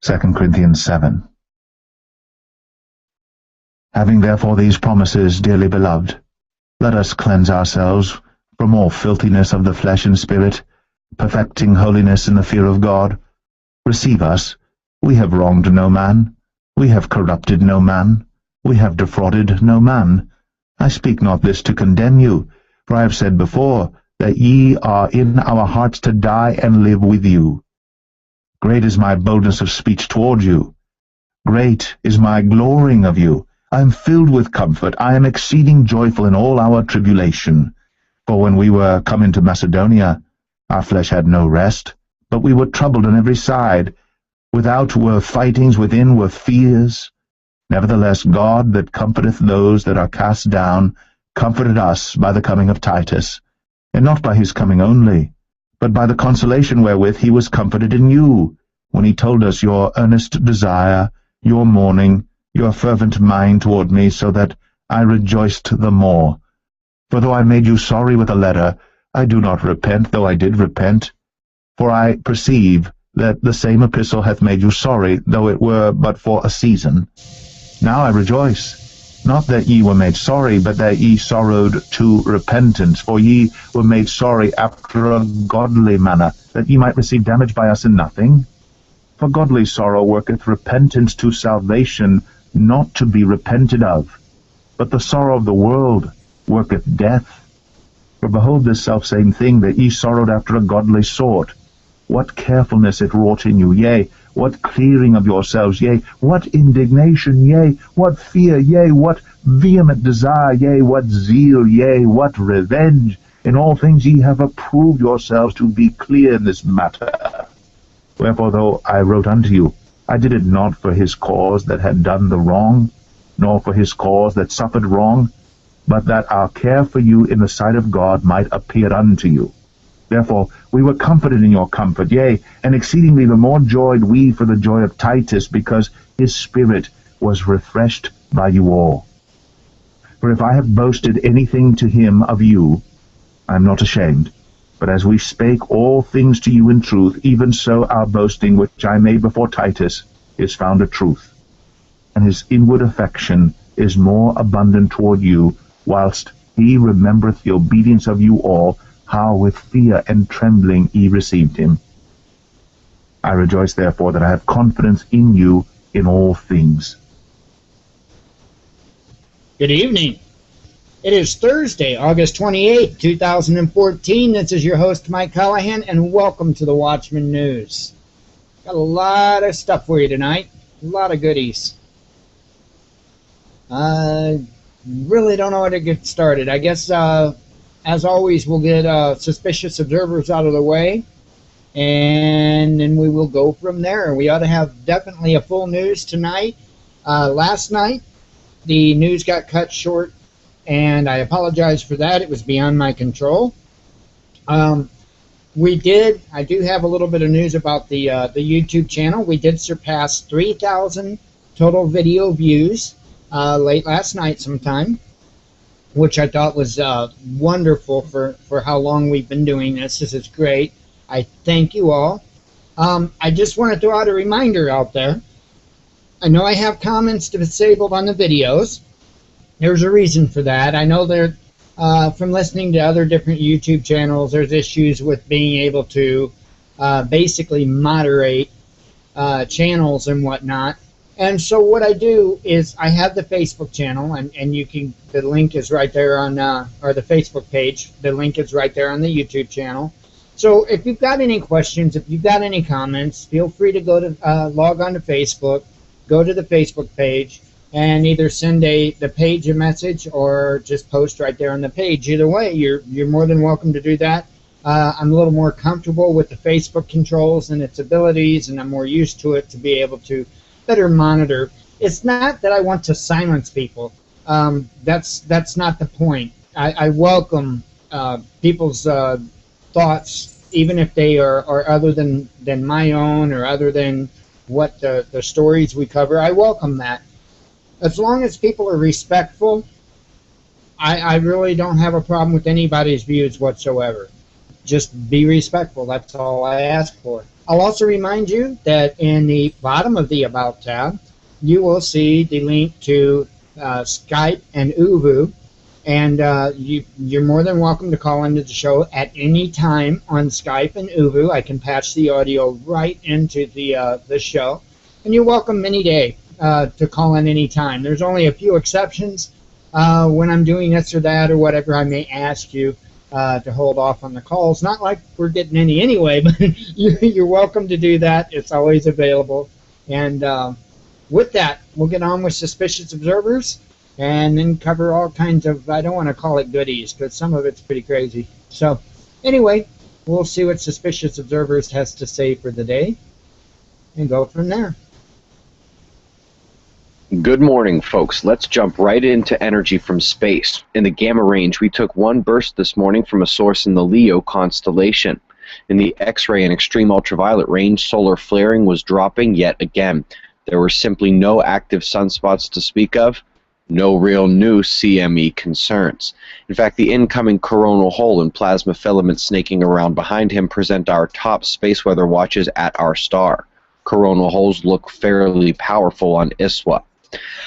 2 Corinthians 7. Having therefore these promises, dearly beloved, let us cleanse ourselves from all filthiness of the flesh and spirit, perfecting holiness in the fear of God. Receive us. We have wronged no man. We have corrupted no man. We have defrauded no man. I speak not this to condemn you, for I have said before, that ye are in our hearts to die and live with you. Great is my boldness of speech toward you. Great is my glorying of you. I am filled with comfort. I am exceeding joyful in all our tribulation. For when we were come into Macedonia, our flesh had no rest, but we were troubled on every side. Without were fightings, within were fears. Nevertheless God, that comforteth those that are cast down, comforted us by the coming of Titus, and not by his coming only, but by the consolation wherewith he was comforted in you, when he told us your earnest desire, your mourning, your fervent mind toward me, so that I rejoiced the more. For though I made you sorry with a letter, I do not repent, though I did repent. For I perceive that the same epistle hath made you sorry, though it were but for a season. Now I rejoice, not that ye were made sorry, but that ye sorrowed to repentance. For ye were made sorry after a godly manner, that ye might receive damage by us in nothing. For godly sorrow worketh repentance to salvation, not to be repented of. But the sorrow of the world worketh death. For behold this selfsame thing, that ye sorrowed after a godly sort. What carefulness it wrought in you, yea, what clearing of yourselves, yea, what indignation, yea, what fear, yea, what vehement desire, yea, what zeal, yea, what revenge. In all things ye have approved yourselves to be clear in this matter. Wherefore, though I wrote unto you, I did it not for his cause that had done the wrong, nor for his cause that suffered wrong, but that our care for you in the sight of God might appear unto you. Therefore we were comforted in your comfort, yea, and exceedingly the more joyed we for the joy of Titus, because his spirit was refreshed by you all. For if I have boasted anything to him of you, I am not ashamed, but as we spake all things to you in truth, even so our boasting which I made before Titus is found a truth, and his inward affection is more abundant toward you, whilst he remembereth the obedience of you all, how with fear and trembling ye received him. I rejoice therefore that I have confidence in you in all things. Good evening. It is Thursday, August 28, 2014. This is your host, Mike Callahan, and welcome to the Watchman News. Got a lot of stuff for you tonight, a lot of goodies. Really don't know how to get started. I guess, as always, we'll get suspicious observers out of the way, and then we will go from there. We ought to have definitely a full news tonight. Last night, the news got cut short, and I apologize for that. It was beyond my control. I do have a little bit of news about the YouTube channel. We did surpass 3,000 total video views late last night sometime, which I thought was wonderful for how long we've been doing this. This is great. I thank you all. I just want to throw out a reminder out there. I know I have comments disabled on the videos. There's a reason for that. I know there, from listening to other different YouTube channels, there's issues with being able to basically moderate channels and whatnot. And so what I do is I have the Facebook channel, and you can, the link is right there on, or the Facebook page. The link is right there on the YouTube channel. So if you've got any questions, if you've got any comments, feel free to go to log on to Facebook, go to the Facebook page, and either send the page a message or just post right there on the page. Either way, you're more than welcome to do that. I'm a little more comfortable with the Facebook controls and its abilities, and I'm more used to it to be able to better monitor. It's not that I want to silence people. That's not the point. I welcome people's thoughts, even if they are other than my own or other than what the stories we cover. I welcome that. As long as people are respectful, I really don't have a problem with anybody's views whatsoever. Just be respectful. That's all I ask for. I'll also remind you that in the bottom of the About tab, you will see the link to Skype and Uvu. And you're more than welcome to call into the show at any time on Skype and Uvu. I can patch the audio right into the show. And you're welcome any day to call in any time. There's only a few exceptions when I'm doing this or that or whatever. I may ask you to hold off on the calls. Not like we're getting any anyway, but you're welcome to do that. It's always available. And with that, we'll get on with Suspicious Observers and then cover all kinds of, I don't want to call it goodies, because some of it's pretty crazy. So anyway, we'll see what Suspicious Observers has to say for the day and go from there. Good morning, folks. Let's jump right into energy from space. In the gamma range, we took one burst this morning from a source in the Leo constellation. In the X-ray and extreme ultraviolet range, solar flaring was dropping yet again. There were simply no active sunspots to speak of. No real new CME concerns. In fact, the incoming coronal hole and plasma filament snaking around behind him present our top space weather watches at our star. Coronal holes look fairly powerful on ISWA.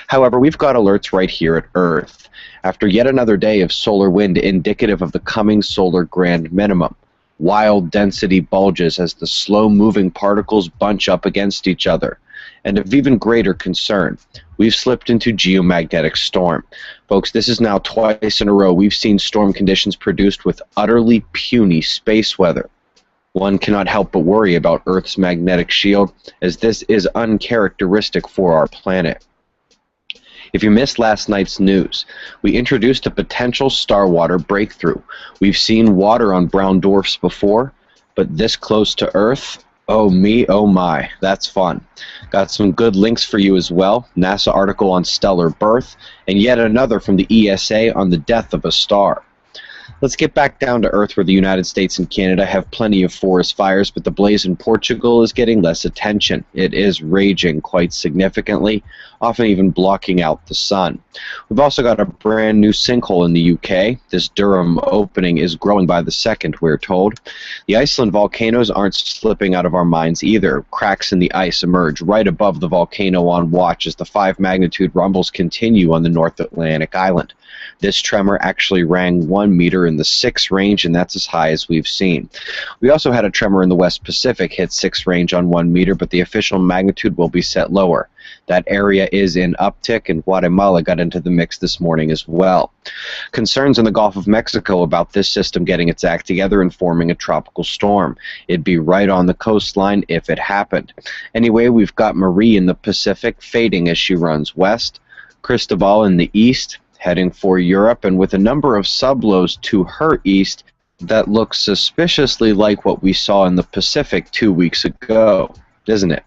However, we've got alerts right here at Earth. After yet another day of solar wind indicative of the coming solar grand minimum. Wild density bulges as the slow-moving particles bunch up against each other. And of even greater concern, we've slipped into geomagnetic storm. Folks, this is now twice in a row we've seen storm conditions produced with utterly puny space weather. One cannot help but worry about Earth's magnetic shield, as this is uncharacteristic for our planet. If you missed last night's news, we introduced a potential star water breakthrough. We've seen water on brown dwarfs before, but this close to Earth? Oh me, oh my, that's fun. Got some good links for you as well. NASA article on stellar birth, and yet another from the ESA on the death of a star. Let's get back down to earth where the United States and Canada have plenty of forest fires, but the blaze in Portugal is getting less attention. It is raging quite significantly, often even blocking out the sun. We've also got a brand new sinkhole in the UK. This Durham opening is growing by the second, we're told. The Iceland volcanoes aren't slipping out of our minds either. Cracks in the ice emerge right above the volcano on watch as the 5 magnitude rumbles continue on the North Atlantic island. This tremor actually rang 1 meter in the 6 range, and that's as high as we've seen. We also had a tremor in the West Pacific hit 6 range on 1 meter, but the official magnitude will be set lower. That area is in uptick, and Guatemala got into the mix this morning as well. Concerns in the Gulf of Mexico about this system getting its act together and forming a tropical storm. It'd be right on the coastline if it happened. Anyway, we've got Marie in the Pacific fading as she runs west, Cristobal in the east, heading for Europe, and with a number of sublows to her east that looks suspiciously like what we saw in the Pacific 2 weeks ago, isn't it?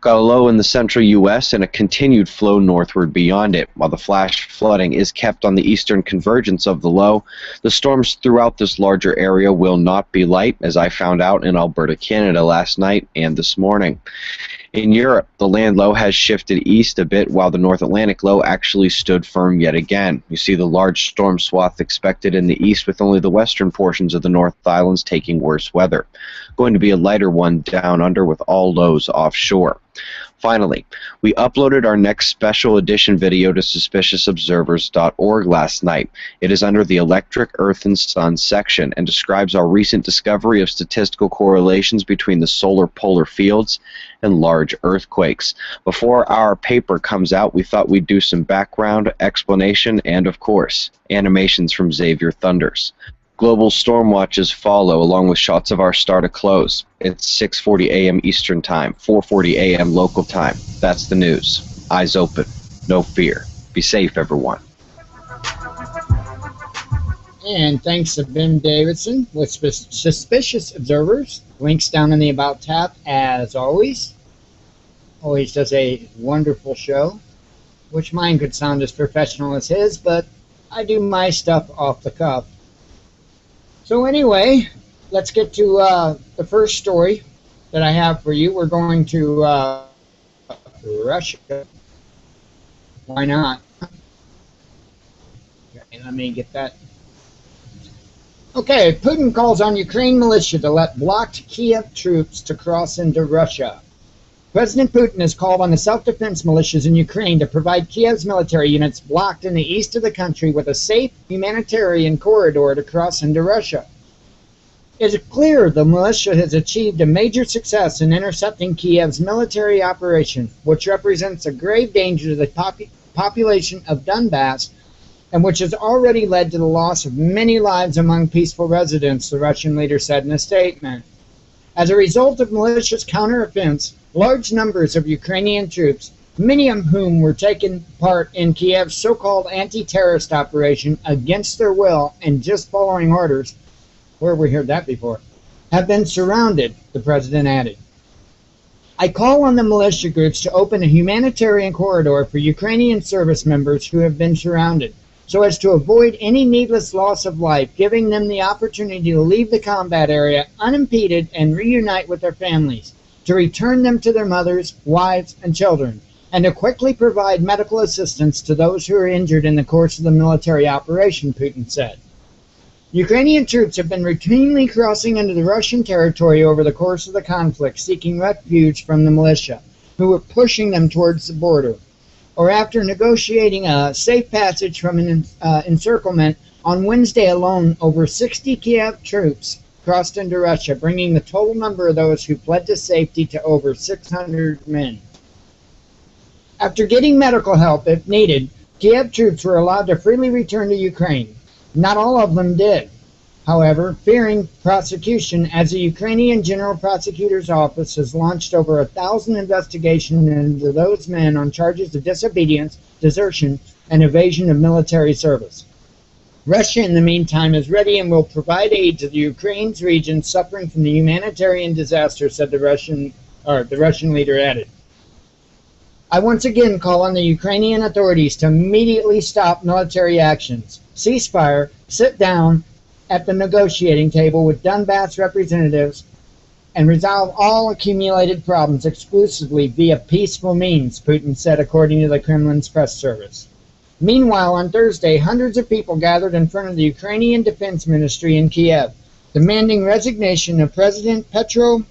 Got a low in the central U.S. and a continued flow northward beyond it. While the flash flooding is kept on the eastern convergence of the low, the storms throughout this larger area will not be light, as I found out in Alberta, Canada last night and this morning. In Europe, the land low has shifted east a bit, while the North Atlantic low actually stood firm yet again. You see the large storm swath expected in the east, with only the western portions of the North Islands taking worse weather. Going to be a lighter one down under, with all lows offshore. Finally, we uploaded our next special edition video to suspiciousobservers.org last night. It is under the Electric, Earth, and Sun section and describes our recent discovery of statistical correlations between the solar polar fields and large earthquakes. Before our paper comes out, we thought we'd do some background, explanation, and, of course, animations from Xavier Thunders. Global storm watches follow, along with shots of our star to close. It's 6:40 a.m. Eastern Time, 4:40 a.m. local time. That's the news. Eyes open. No fear. Be safe, everyone. And thanks to Ben Davidson with Suspicious Observers. Links down in the About tab, as always. Always does a wonderful show. Wish mine could sound as professional as his, but I do my stuff off the cuff. So anyway, let's get to the first story that I have for you. We're going to Russia. Why not? Okay, let me get that. Okay, Putin calls on Ukraine militia to let blocked Kiev troops to cross into Russia. President Putin has called on the self-defense militias in Ukraine to provide Kiev's military units blocked in the east of the country with a safe humanitarian corridor to cross into Russia. It is clear the militia has achieved a major success in intercepting Kiev's military operation, which represents a grave danger to the population of Donbass and which has already led to the loss of many lives among peaceful residents, the Russian leader said in a statement. As a result of militia's counteroffense, large numbers of Ukrainian troops, many of whom were taking part in Kiev's so-called anti-terrorist operation against their will and just following orders, where we heard that before, have been surrounded, the president added. I call on the militia groups to open a humanitarian corridor for Ukrainian service members who have been surrounded, so as to avoid any needless loss of life, giving them the opportunity to leave the combat area unimpeded and reunite with their families, to return them to their mothers, wives, and children, and to quickly provide medical assistance to those who are injured in the course of the military operation, Putin said. Ukrainian troops have been routinely crossing into the Russian territory over the course of the conflict, seeking refuge from the militia, who were pushing them towards the border, or after negotiating a safe passage from an encirclement. On Wednesday alone, over 60 Kiev troops crossed into Russia, bringing the total number of those who fled to safety to over 600 men. After getting medical help if needed, Kiev troops were allowed to freely return to Ukraine. Not all of them did, however, fearing prosecution, as the Ukrainian General Prosecutor's Office has launched over 1,000 investigations into those men on charges of disobedience, desertion, and evasion of military service. Russia, in the meantime, is ready and will provide aid to the Ukraine's region suffering from the humanitarian disaster, said the Russian leader added. I once again call on the Ukrainian authorities to immediately stop military actions, ceasefire, sit down, at the negotiating table with Donbass representatives and resolve all accumulated problems exclusively via peaceful means, Putin said, according to the Kremlin's press service. Meanwhile, on Thursday, hundreds of people gathered in front of the Ukrainian Defense Ministry in Kiev, demanding resignation of President Petro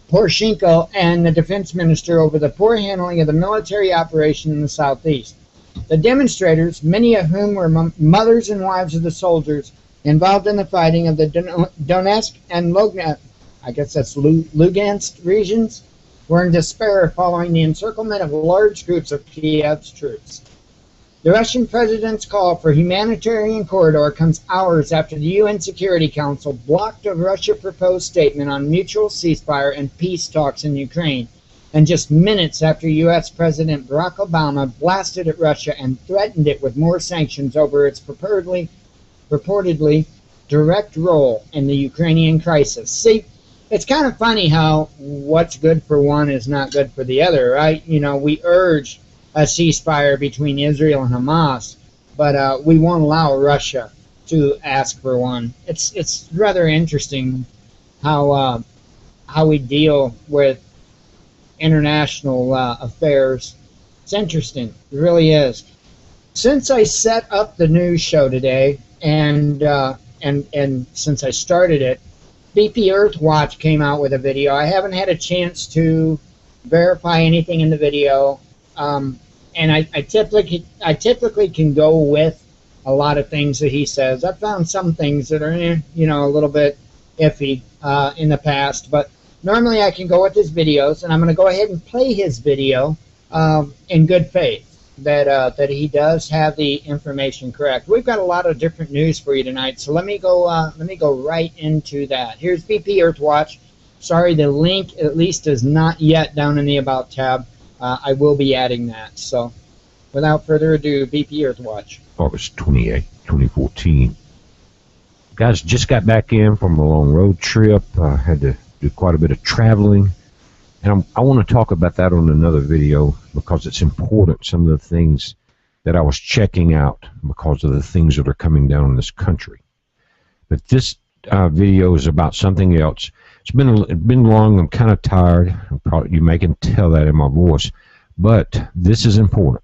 Poroshenko and the defense minister over the poor handling of the military operation in the southeast. The demonstrators, many of whom were mothers and wives of the soldiers involved in the fighting of the Donetsk and Lugansk regions, were in despair following the encirclement of large groups of Kiev's troops. The Russian president's call for humanitarian corridor comes hours after the UN Security Council blocked a Russia-proposed statement on mutual ceasefire and peace talks in Ukraine, and just minutes after U.S. President Barack Obama blasted at Russia and threatened it with more sanctions over its purportedly direct role in the Ukrainian crisis. See, it's kind of funny how what's good for one is not good for the other, right? You know, we urge a ceasefire between Israel and Hamas, but we won't allow Russia to ask for one. It's rather interesting how we deal with international affairs. It's interesting. It really is. Since I set up the news show today, and since I started it, BP Earthwatch came out with a video. I haven't had a chance to verify anything in the video, and I typically can go with a lot of things that he says. I've found some things that are, a little bit iffy in the past, but normally I can go with his videos, and I'm going to go ahead and play his video in good faith that he does have the information correct. We've got a lot of different news for you tonight, so let me go right into that. Here's BP Earthwatch. Sorry, the link at least is not yet down in the About tab. I will be adding that. So, without further ado, BP Earthwatch. August 28, 2014. Guys, just got back in from a long road trip. Had to do quite a bit of traveling. And I want to talk about that on another video because it's important, some of the things that I was checking out because of the things that are coming down in this country. But this video is about something else. It's been long. I'm kind of tired. You may can tell that in my voice. But this is important.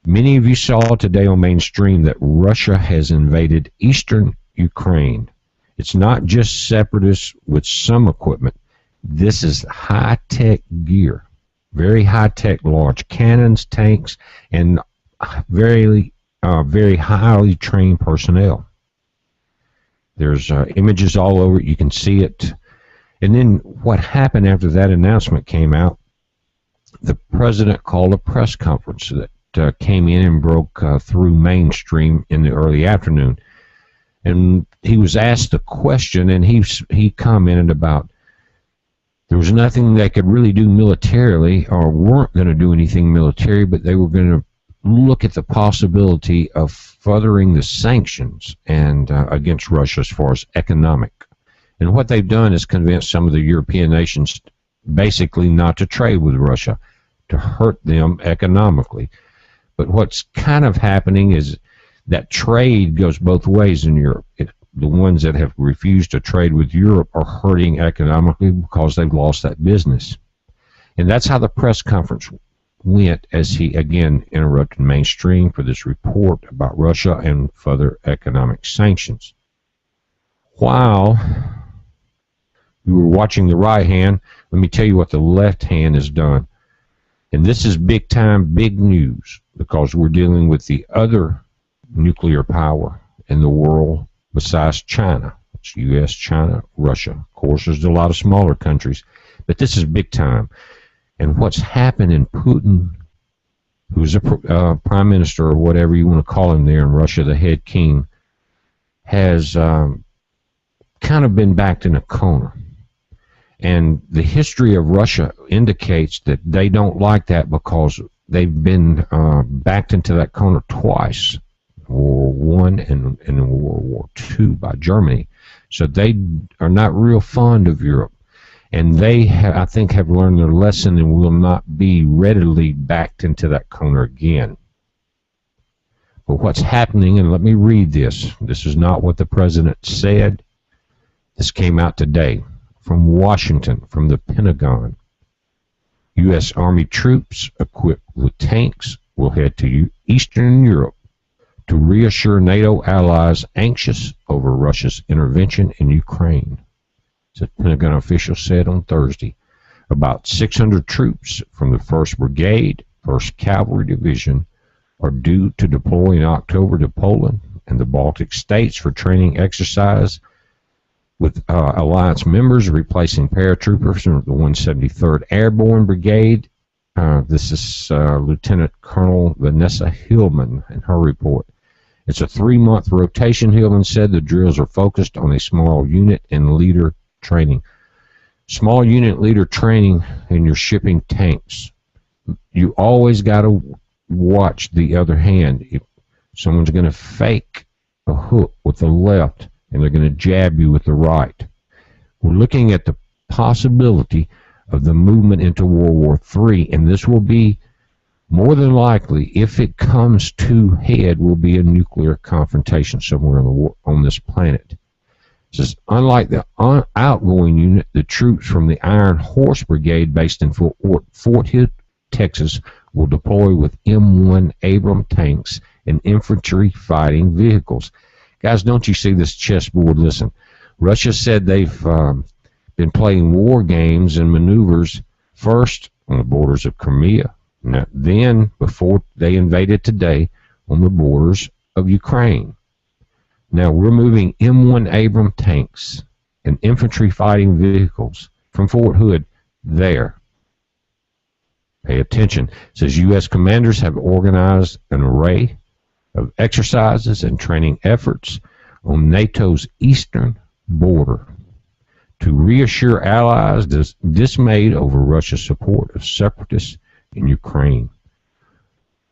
Many of you saw today on mainstream that Russia has invaded eastern Ukraine. It's not just separatists with some equipment. This is high-tech gear, very high-tech, large cannons, tanks, and very highly trained personnel. There's images all over it. You can see it. And then what happened after that announcement came out, the president called a press conference that came in and broke through mainstream in the early afternoon. And he was asked a question, and he commented about there was nothing they could really do militarily, or weren't going to do anything military, but they were going to look at the possibility of furthering the sanctions and against Russia as far as economic. And what they've done is convince some of the European nations basically not to trade with Russia, to hurt them economically. But what's kind of happening is that trade goes both ways in Europe. The ones that have refused to trade with Europe are hurting economically because they've lost that business. And that's how the press conference went as he again interrupted mainstream for this report about Russia and further economic sanctions. While we were watching the right hand, let me tell you what the left hand has done. And this is big time, big news, because we're dealing with the other nuclear power in the world besides China. It's U.S., China, Russia. Of course, there's a lot of smaller countries, but this is big time. And what's happened in Putin, who's a prime minister or whatever you want to call him there in Russia, the head king, has kind of been backed in a corner. And the history of Russia indicates that they don't like that because they've been backed into that corner twice. World War I and in World War II by Germany. So they are not real fond of Europe. And they, I think, have learned their lesson and will not be readily backed into that corner again. But what's happening, and let me read this. This is not what the president said. This came out today from Washington, from the Pentagon. U.S. Army troops equipped with tanks will head to Eastern Europe to reassure NATO allies anxious over Russia's intervention in Ukraine. The Pentagon official said on Thursday. About 600 troops from the 1st Brigade, 1st Cavalry Division, are due to deploy in October to Poland and the Baltic states for training exercise with alliance members, replacing paratroopers from the 173rd Airborne Brigade. This is Lieutenant Colonel Vanessa Hillman in her report. It's a 3-month rotation, Hillman said. The drills are focused on a small unit and leader training. Small unit leader training, and you're shipping tanks. You always got to watch the other hand. If someone's going to fake a hook with the left, and they're going to jab you with the right. We're looking at the possibility of the movement into World War III, and this will be more than likely, if it comes to head, will be a nuclear confrontation somewhere on this planet. It says, unlike the outgoing unit, the troops from the Iron Horse Brigade based in Fort Hood, Texas, will deploy with M1 Abrams tanks and infantry fighting vehicles. Guys, don't you see this chessboard? Listen, Russia said they've been playing war games and maneuvers first on the borders of Crimea, then, before they invaded today, on the borders of Ukraine. Now, we're moving M1 Abrams tanks and infantry fighting vehicles from Fort Hood there. Pay attention. It says U.S. commanders have organized an array of exercises and training efforts on NATO's eastern border to reassure allies dismayed over Russia's support of separatists in Ukraine.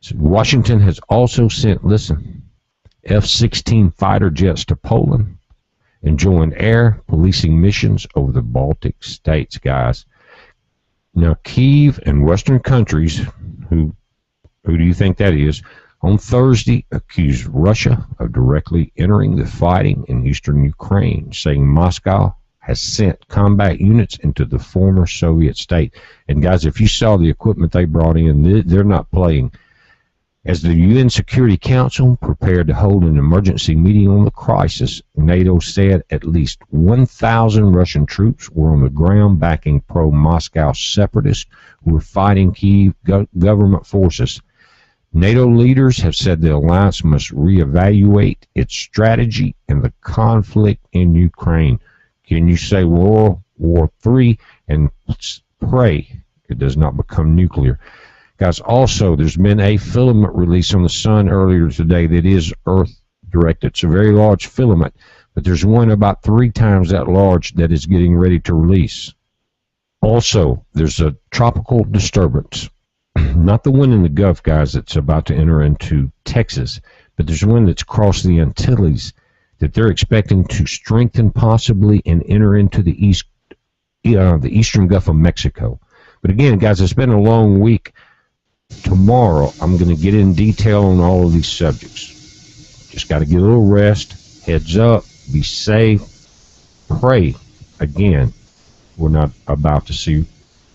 So Washington has also sent, listen, F-16 fighter jets to Poland and joined air policing missions over the Baltic states, guys. Now, Kiev and Western countries, who do you think that is, on Thursday accused Russia of directly entering the fighting in eastern Ukraine, saying Moscow has sent combat units into the former Soviet state. And guys, if you saw the equipment they brought in, they're not playing. As the UN Security Council prepared to hold an emergency meeting on the crisis, NATO said at least 1,000 Russian troops were on the ground backing pro-Moscow separatists who were fighting Kiev government forces. NATO leaders have said the alliance must reevaluate its strategy in the conflict in Ukraine. Can you say World War III and pray it does not become nuclear? Guys, also, there's been a filament release on the sun earlier today that is Earth-directed. It's a very large filament, but there's one about 3 times that large that is getting ready to release. Also, there's a tropical disturbance. Not the one in the Gulf, guys, that's about to enter into Texas, but there's one that's crossed the Antilles that they're expecting to strengthen possibly and enter into the eastern Gulf of Mexico. But again, guys, it's been a long week. Tomorrow, I'm going to get in detail on all of these subjects. Just got to get a little rest. Heads up. Be safe. Pray. Again, we're not about to see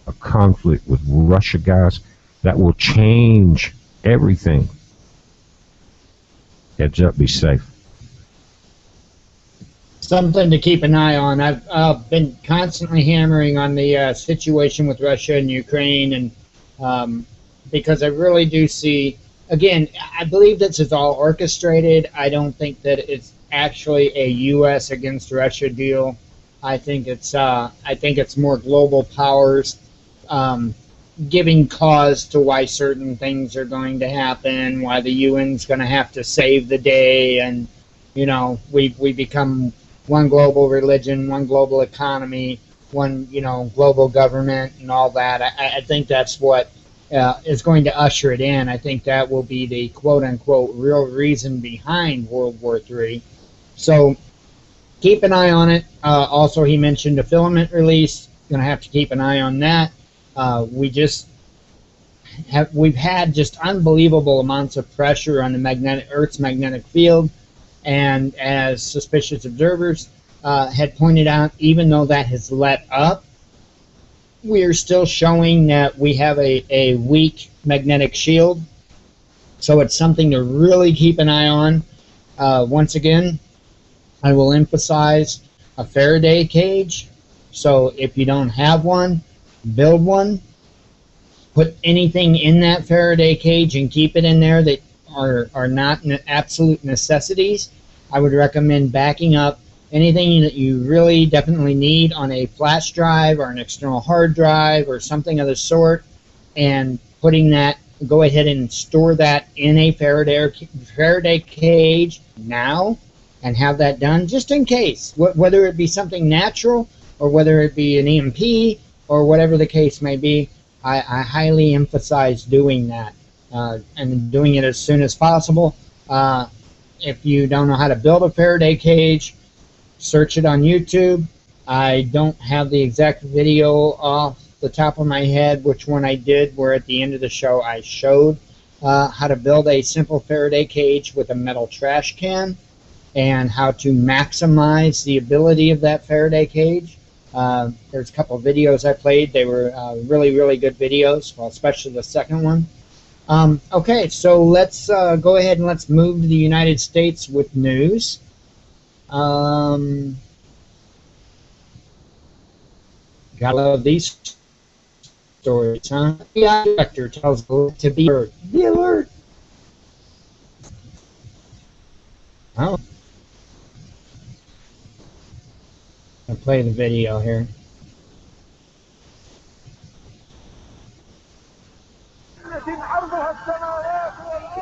a conflict with Russia, guys. That will change everything. Heads up. Be safe. Something to keep an eye on. I've been constantly hammering on the situation with Russia and Ukraine, and because I really do see, again, I believe this is all orchestrated. I don't think that it's actually a U.S. against Russia deal. I think it's more global powers giving cause to why certain things are going to happen, why the UN's going to have to save the day, and we become one global religion, one global economy, one global government, and all that. I think that's what is going to usher it in. I think that will be the quote-unquote real reason behind World War III. So keep an eye on it. Also, he mentioned a filament release. Going to have to keep an eye on that. We just we've had just unbelievable amounts of pressure on the Earth's magnetic field, and as suspicious observers had pointed out, even though that has let up, we are still showing that we have a weak magnetic shield. So it's something to really keep an eye on. Once again, I will emphasize a Faraday cage. So if you don't have one, build one. Put anything in that Faraday cage and keep it in there that are not absolute necessities. I would recommend backing up anything that you really definitely need on a flash drive or an external hard drive or something of the sort, and putting that, go ahead and store that in a Faraday cage now, and have that done just in case, whether it be something natural or whether it be an EMP or whatever the case may be. I highly emphasize doing that, and doing it as soon as possible. If you don't know how to build a Faraday cage, search it on YouTube. I don't have the exact video off the top of my head which one I did, where at the end of the show I showed how to build a simple Faraday cage with a metal trash can and how to maximize the ability of that Faraday cage. There's a couple of videos I played. They were really, really good videos, well, especially the second one. Okay, so let's go ahead and let's move to the United States with news. Gotta love these stories, huh? The director tells to be alert. Be alert! Oh. I'll play the video here.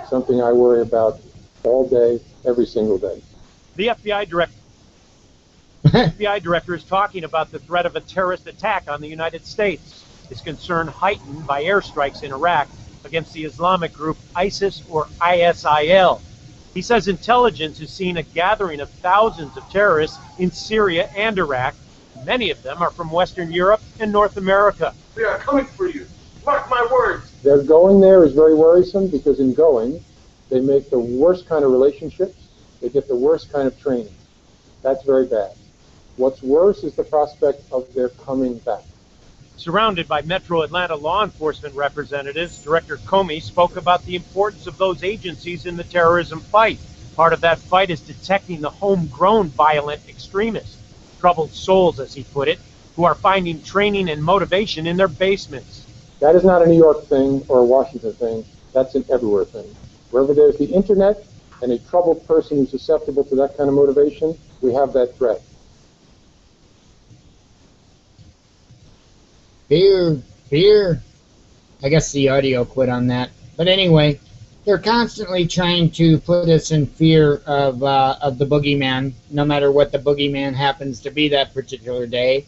Something I worry about all day, every single day. The FBI director is talking about the threat of a terrorist attack on the United States. His concern heightened by airstrikes in Iraq against the Islamic group ISIS or ISIL. He says intelligence has seen a gathering of thousands of terrorists in Syria and Iraq. Many of them are from Western Europe and North America. They are coming for you. Mark my words. Their going there is very worrisome, because in going, they make the worst kind of relationships. They get the worst kind of training. That's very bad. What's worse is the prospect of their coming back. Surrounded by Metro Atlanta law enforcement representatives, Director Comey spoke about the importance of those agencies in the terrorism fight. Part of that fight is detecting the homegrown violent extremists, troubled souls, as he put it, who are finding training and motivation in their basements. That is not a New York thing or a Washington thing. That's an everywhere thing. Wherever there's the internet and a troubled person who's susceptible to that kind of motivation, we have that threat. Fear. I guess the audio quit on that. But anyway, they're constantly trying to put us in fear of the boogeyman, no matter what the boogeyman happens to be that particular day.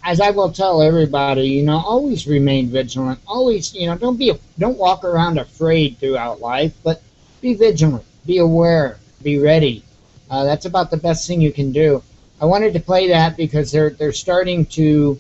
As I will tell everybody, always remain vigilant. Always, don't walk around afraid throughout life, but be vigilant, be aware, be ready. That's about the best thing you can do. I wanted to play that because they're starting to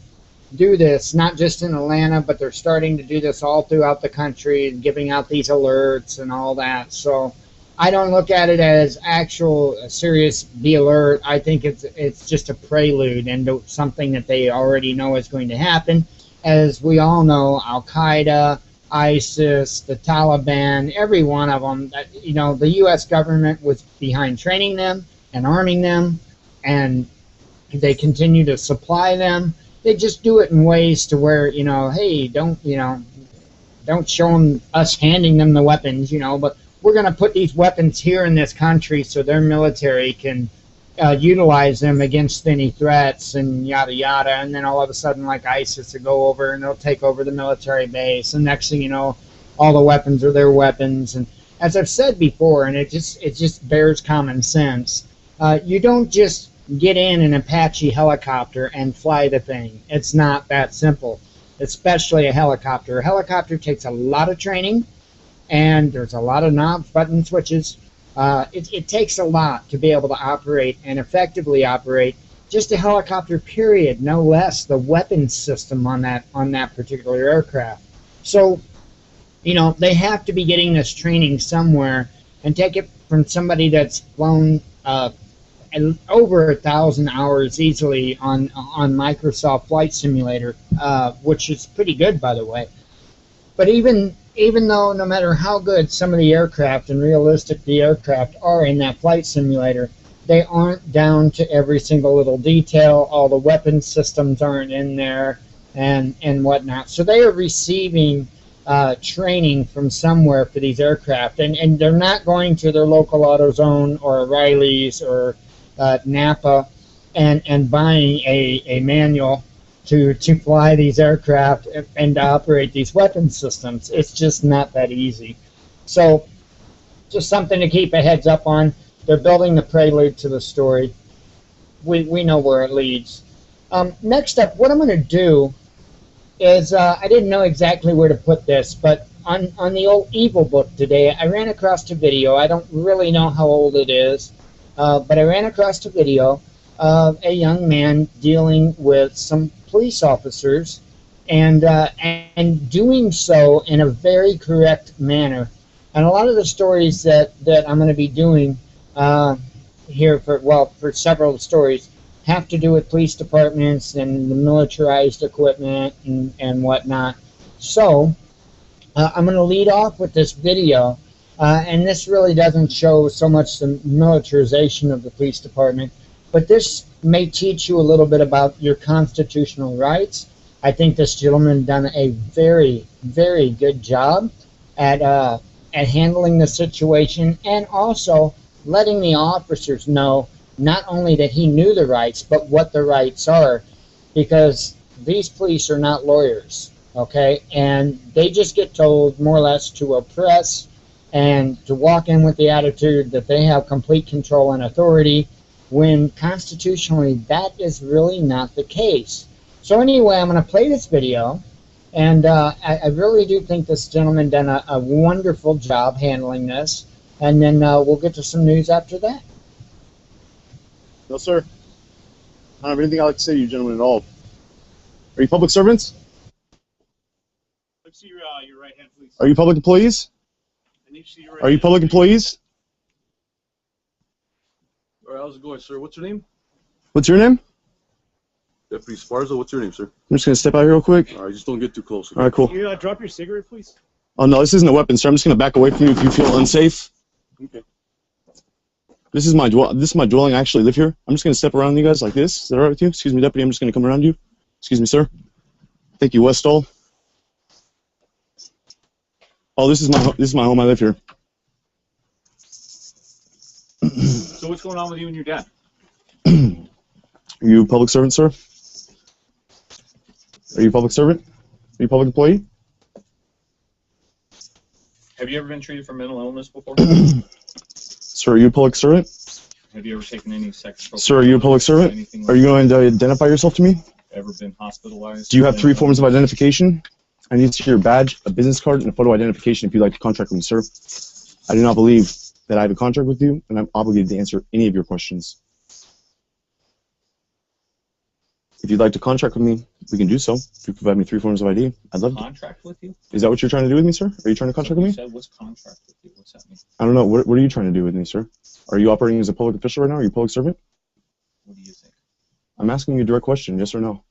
do this, not just in Atlanta, but they're starting to do this all throughout the country, giving out these alerts and all that. So I don't look at it as actual serious be alert. I think it's just a prelude into something that they already know is going to happen. As we all know, Al-Qaeda, ISIS, the Taliban, every one of them, the U.S. government was behind training them and arming them, and they continue to supply them. They just do it in ways to where, hey, don't show them us handing them the weapons, but we're going to put these weapons here in this country so their military can utilize them against any threats and yada yada. And then all of a sudden, like ISIS will go over and they'll take over the military base. And next thing you know, all the weapons are their weapons. And as I've said before, and it just bears common sense, you don't just get in an Apache helicopter and fly the thing. It's not that simple, especially a helicopter. A helicopter takes a lot of training, and there's a lot of knobs, buttons, switches. It takes a lot to be able to operate and effectively operate just a helicopter, period, no less, the weapons system on that particular aircraft. So, you know, they have to be getting this training somewhere, and take it from somebody that's flown over 1,000 hours easily on Microsoft Flight Simulator, which is pretty good, by the way. But even though no matter how good some of the aircraft and realistic the aircraft are in that flight simulator, they aren't down to every single little detail. All the weapon systems aren't in there, and whatnot. So they are receiving training from somewhere for these aircraft, and they're not going to their local AutoZone or O'Reilly's or Napa and buying a manual to fly these aircraft and to operate these weapon systems. It's just not that easy. So just something to keep a heads up on. They're building the prelude to the story. We know where it leads. Next up, what I'm going to do is, I didn't know exactly where to put this, but on the old Evil book today, I ran across a video. I don't really know how old it is, but I ran across a video of a young man dealing with some police officers and doing so in a very correct manner. And a lot of the stories that I'm going to be doing here for several stories have to do with police departments and the militarized equipment and whatnot. So I'm going to lead off with this video, and this really doesn't show so much the militarization of the police department, but this may teach you a little bit about your constitutional rights. I think this gentleman done a very, very good job at handling the situation, and also letting the officers know not only that he knew the rights, but what the rights are, because these police are not lawyers, okay? And they just get told more or less to oppress and to walk in with the attitude that they have complete control and authority, when constitutionally that is really not the case. So anyway, I'm going to play this video, and I really do think this gentleman done a wonderful job handling this, and then we'll get to some news after that. No, sir. I don't have anything I'd like to say to you gentlemen at all. Are you public servants? Let's see your right hand, please. Are you public employees? I need to see your right Are you hand. public employees? All right, how's it going, sir? What's your name? What's your name? Deputy Sparza. What's your name, sir? I'm just going to step out here real quick. All right, just don't get too close. Okay? All right, cool. Can you drop your cigarette, please? Oh, no, this isn't a weapon, sir. I'm just going to back away from you if you feel unsafe. Okay. This is my dwelling. I actually live here. I'm just going to step around you guys like this. Is that all right with you? Excuse me, deputy. I'm just going to come around you. Excuse me, sir. Thank you, Westall. Oh, this is my home. I live here. So what's going on with you and your dad? Are you a public servant, sir? Are you a public servant? Are you a public employee? Have you ever been treated for mental illness before? Sir, are you a public servant? Have you ever taken any sex? Sir, are you a public servant? Are you going to identify yourself to me? Ever been hospitalized? Do you have 3 forms of identification? I need to see your badge, a business card, and a photo identification if you'd like to contract with me, sir. I do not believe that I have a contract with you, and I'm obligated to answer any of your questions. If you'd like to contract with me, we can do so. If you provide me 3 forms of ID, I'd love to. Contract with you? Is that what you're trying to do with me, sir? Are you trying to contract with me? You said, what's contract with you? What's that mean? I don't know. What are you trying to do with me, sir? Are you operating as a public official right now? Are you a public servant? What do you think? I'm asking you a direct question, yes or no.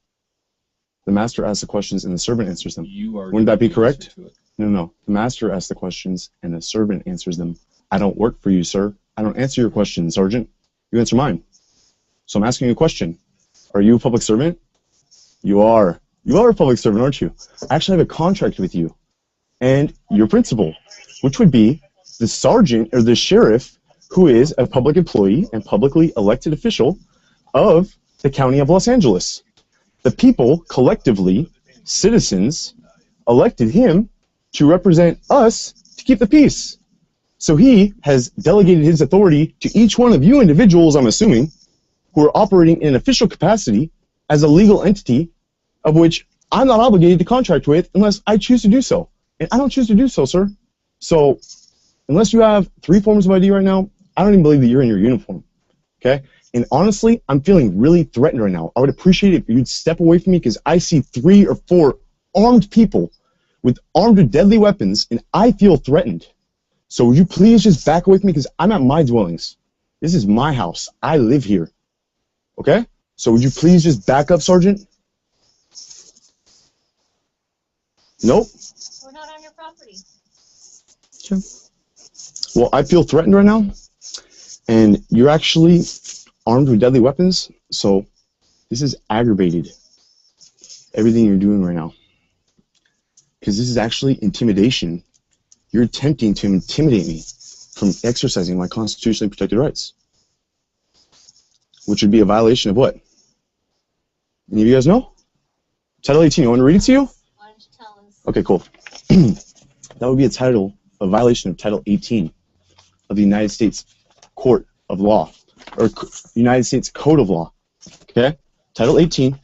The master asks the questions and the servant answers them. Wouldn't that be correct? No. The master asks the questions and the servant answers them. I don't work for you, sir. I don't answer your questions, Sergeant. You answer mine. So I'm asking you a question. Are you a public servant? You are. You are a public servant, aren't you? I actually have a contract with you and your principal, which would be the sergeant or the sheriff, who is a public employee and publicly elected official of the county of Los Angeles. The people, collectively, citizens, elected him to represent us to keep the peace. So he has delegated his authority to each one of you individuals, I'm assuming, who are operating in an official capacity as a legal entity of which I'm not obligated to contract with unless I choose to do so. And I don't choose to do so, sir. So unless you have 3 forms of ID right now, I don't even believe that you're in your uniform. Okay? And honestly, I'm feeling really threatened right now. I would appreciate it if you'd step away from me because I see 3 or 4 armed people armed with deadly weapons, and I feel threatened. So would you please just back away from me, because I'm at my dwellings. This is my house. I live here. Okay? So would you please just back up, Sergeant? Nope. We're not on your property. Okay. Well, I feel threatened right now, and you're actually armed with deadly weapons, so this is aggravated, everything you're doing right now. Because this is actually intimidation. You're attempting to intimidate me from exercising my constitutionally protected rights, which would be a violation of what? Any of you guys know? Title 18, you want me to read it to you? Why don't you tell us? Okay, cool. That would be a violation of Title 18 of the United States Court of Law, or United States Code of Law. Okay? Title 18,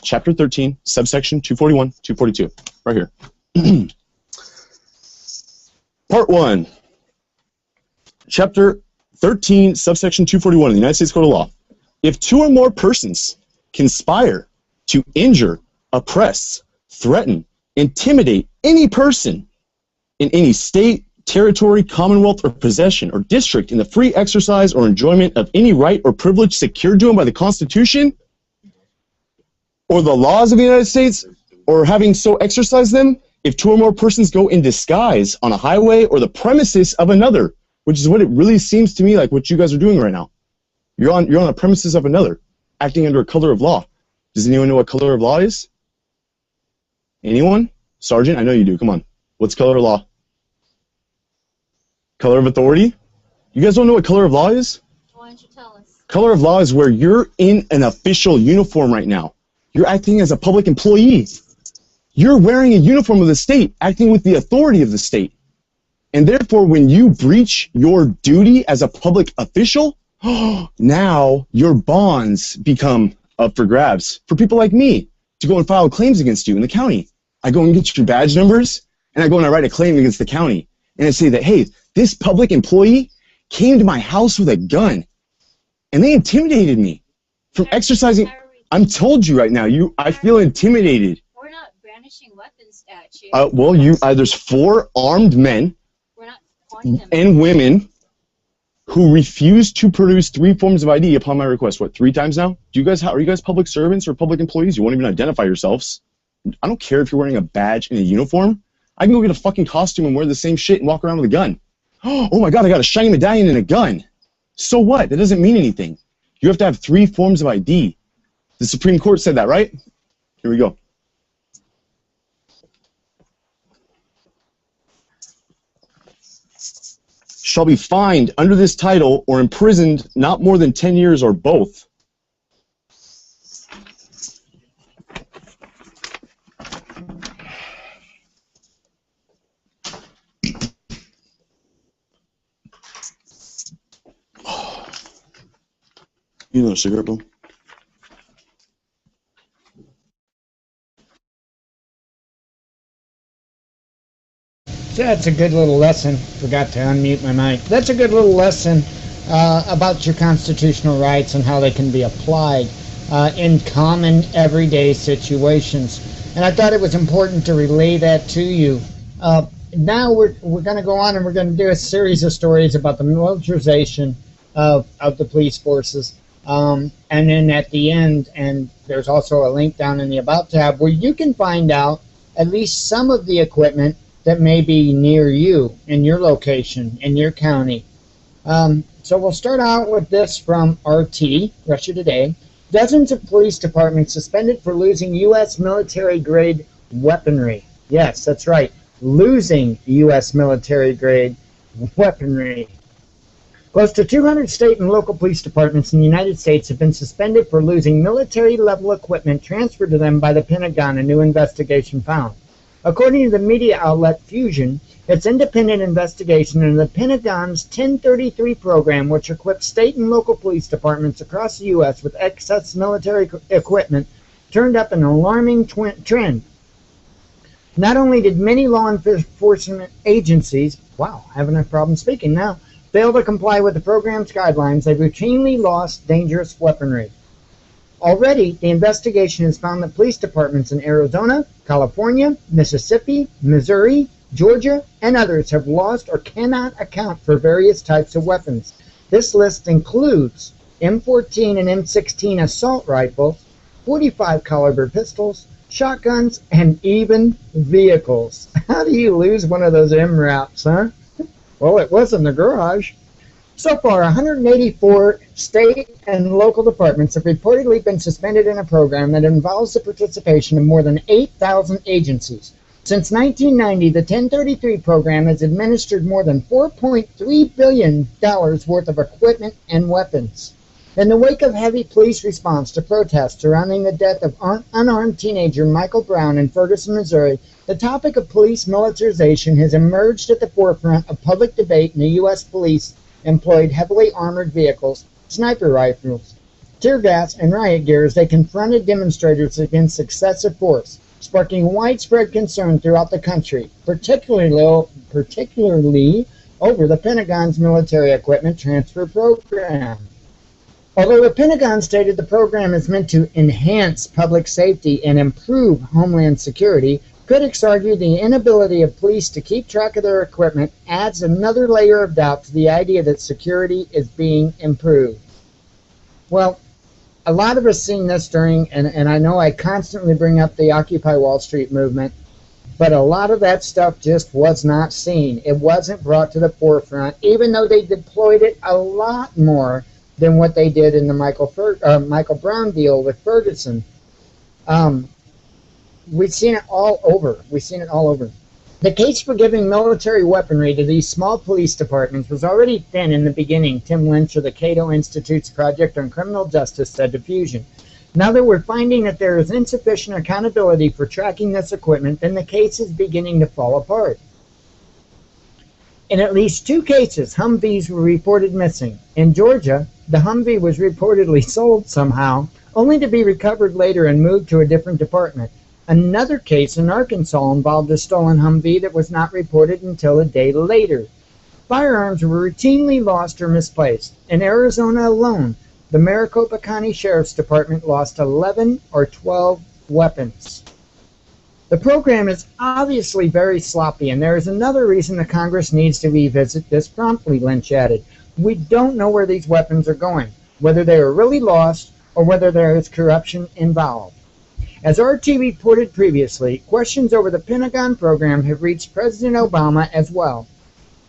Chapter 13, subsection 241, 242. Right here. Part 1. Chapter 13, subsection 241 of the United States Code of Law. If two or more persons conspire to injure, oppress, threaten, intimidate any person in any state, territory, commonwealth, or possession, or district in the free exercise or enjoyment of any right or privilege secured to him by the Constitution or the laws of the United States, or having so exercised them, if two or more persons go in disguise on a highway or the premises of another, which is what it really seems to me like what you guys are doing right now. You're on the premises of another, acting under a color of law. Does anyone know what color of law is? Anyone? Sergeant, I know you do. Come on. What's color of law? Color of authority? You guys don't know what color of law is? Why don't you tell us? Color of law is where you're in an official uniform right now. You're acting as a public employee. You're wearing a uniform of the state, acting with the authority of the state. And therefore, when you breach your duty as a public official, now your bonds become up for grabs for people like me to go and file claims against you in the county. I go and get your badge numbers, and I go and I write a claim against the county. And I say that, hey, this public employee came to my house with a gun, and they intimidated me from exercising. I'm told you right now, I feel intimidated. We're not brandishing weapons at you. Well, there's 4 armed men We're not pointing them and women who refused to produce 3 forms of ID upon my request. What, 3 times now? Are you guys public servants or public employees? You won't even identify yourselves. I don't care if you're wearing a badge and a uniform. I can go get a fucking costume and wear the same shit and walk around with a gun. Oh my god, I got a shiny medallion and a gun. So what? That doesn't mean anything. You have to have 3 forms of ID. The Supreme Court said that, right? Here we go. Shall be fined under this title or imprisoned not more than 10 years or both. You know, cigarette, Bill? That's a good little lesson. Forgot to unmute my mic. That's a good little lesson about your constitutional rights and how they can be applied in common everyday situations. And I thought it was important to relay that to you. Now we're going to go on and we're going to do a series of stories about the militarization of the police forces. And then at the end, and there's also a link down in the About tab where you can find out at least some of the equipment that may be near you, in your location, in your county. So we'll start out with this from RT, Russia Today. Dozens of police departments suspended for losing U.S. military-grade weaponry. Yes, that's right, losing U.S. military-grade weaponry. Close to 200 state and local police departments in the United States have been suspended for losing military-level equipment transferred to them by the Pentagon, a new investigation found. According to the media outlet Fusion, its independent investigation into the Pentagon's 1033 program, which equips state and local police departments across the U.S. with excess military equipment, turned up an alarming trend. Not only did many law enforcement agencies, having a problem speaking now, fail to comply with the program's guidelines, they routinely lost dangerous weaponry. Already, the investigation has found that police departments in Arizona, California, Mississippi, Missouri, Georgia, and others have lost or cannot account for various types of weapons. This list includes M14 and M16 assault rifles, 45 caliber pistols, shotguns, and even vehicles. How do you lose one of those MRAPs, huh? Well, it was in the garage. So far, 184 state and local departments have reportedly been suspended in a program that involves the participation of more than 8,000 agencies. Since 1990, the 1033 program has administered more than $4.3 billion worth of equipment and weapons. In the wake of heavy police response to protests surrounding the death of unarmed teenager Michael Brown in Ferguson, Missouri, the topic of police militarization has emerged at the forefront of public debate in the U.S. police employed heavily armored vehicles, sniper rifles, tear gas, and riot gear as they confronted demonstrators against excessive force, sparking widespread concern throughout the country, particularly over the Pentagon's military equipment transfer program. Although the Pentagon stated the program is meant to enhance public safety and improve homeland security, critics argue the inability of police to keep track of their equipment adds another layer of doubt to the idea that security is being improved. Well, a lot of us seen this during, and I know I constantly bring up the Occupy Wall Street movement, but a lot of that stuff just was not seen. It wasn't brought to the forefront, even though they deployed it a lot more than what they did in the Michael Brown deal with Ferguson. We've seen it all over. We've seen it all over. The case for giving military weaponry to these small police departments was already thin in the beginning, Tim Lynch of the Cato Institute's Project on Criminal Justice said to Fusion. Now that we're finding that there is insufficient accountability for tracking this equipment, then the case is beginning to fall apart. In at least 2 cases, Humvees were reported missing. In Georgia, the Humvee was reportedly sold somehow, only to be recovered later and moved to a different department. Another case in Arkansas involved a stolen Humvee that was not reported until a day later. Firearms were routinely lost or misplaced. In Arizona alone, the Maricopa County Sheriff's Department lost 11 or 12 weapons. The program is obviously very sloppy, and there is another reason the Congress needs to revisit this promptly, Lynch added. We don't know where these weapons are going, whether they are really lost or whether there is corruption involved. As RT reported previously, questions over the Pentagon program have reached President Obama as well.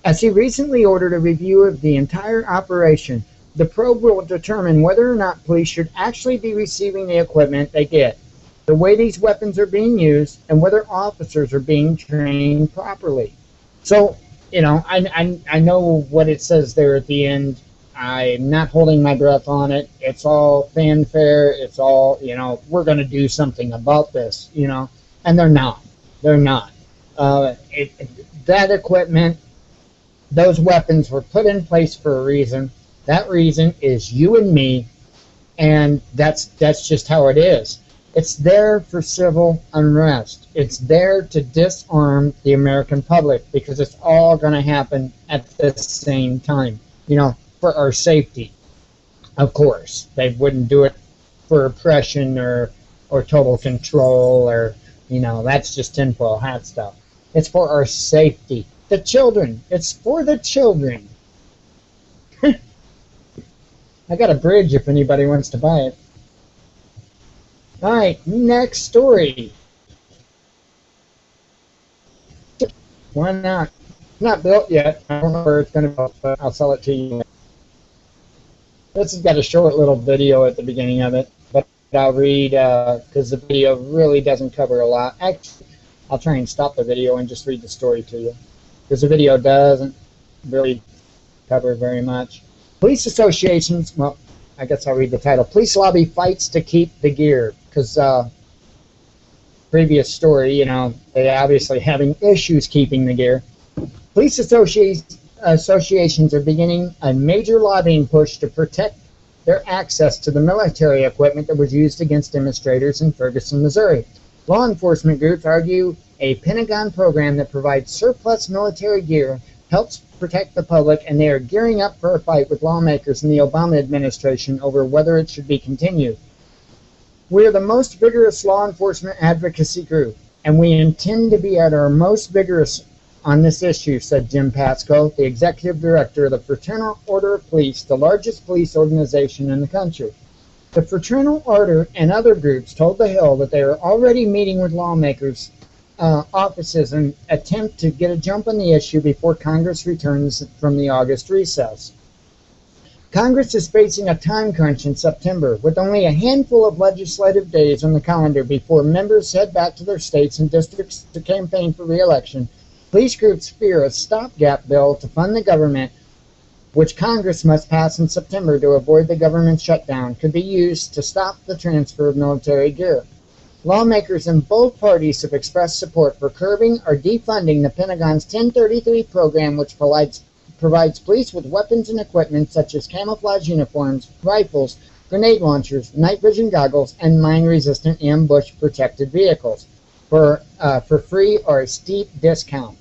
As he recently ordered a review of the entire operation, the probe will determine whether or not police should actually be receiving the equipment they get, the way these weapons are being used, and whether officers are being trained properly. So, you know, I know what it says there at the end. I'm not holding my breath on it. It's all fanfare. It's all, you know, we're going to do something about this, you know, and they're not. They're not. That equipment, those weapons were put in place for a reason. That reason is you and me, and that's just how it is. It's there for civil unrest. It's there to disarm the American public because it's all going to happen at the same time, you know, for our safety. Of course, they wouldn't do it for oppression or total control or, you know, that's just tinfoil hat stuff. It's for our safety. The children. It's for the children. I got a bridge if anybody wants to buy it. Alright, next story. Why not? It's not built yet. I don't know where it's going to go, but I'll sell it to you. This has got a short little video at the beginning of it, but I'll read because the video really doesn't cover a lot. Actually, I'll try and stop the video and just read the story to you because the video doesn't really cover very much. Police associations, well, I guess I'll read the title. Police lobby fights to keep the gear because previous story, you know, they obviously having issues keeping the gear. Police associations are beginning a major lobbying push to protect their access to the military equipment that was used against demonstrators in Ferguson, Missouri. Law enforcement groups argue a Pentagon program that provides surplus military gear helps protect the public, and they are gearing up for a fight with lawmakers in the Obama administration over whether it should be continued. We are the most vigorous law enforcement advocacy group, and we intend to be at our most vigorous on this issue, said Jim Pascoe, the executive director of the Fraternal Order of Police, the largest police organization in the country. The Fraternal Order and other groups told The Hill that they are already meeting with lawmakers' offices and attempt to get a jump on the issue before Congress returns from the August recess. Congress is facing a time crunch in September, with only a handful of legislative days on the calendar before members head back to their states and districts to campaign for re-election. Police groups fear a stopgap bill to fund the government, which Congress must pass in September to avoid the government shutdown, could be used to stop the transfer of military gear. Lawmakers in both parties have expressed support for curbing or defunding the Pentagon's 1033 program, which provides police with weapons and equipment such as camouflage uniforms, rifles, grenade launchers, night vision goggles, and mine-resistant ambush-protected vehicles for free or a steep discount.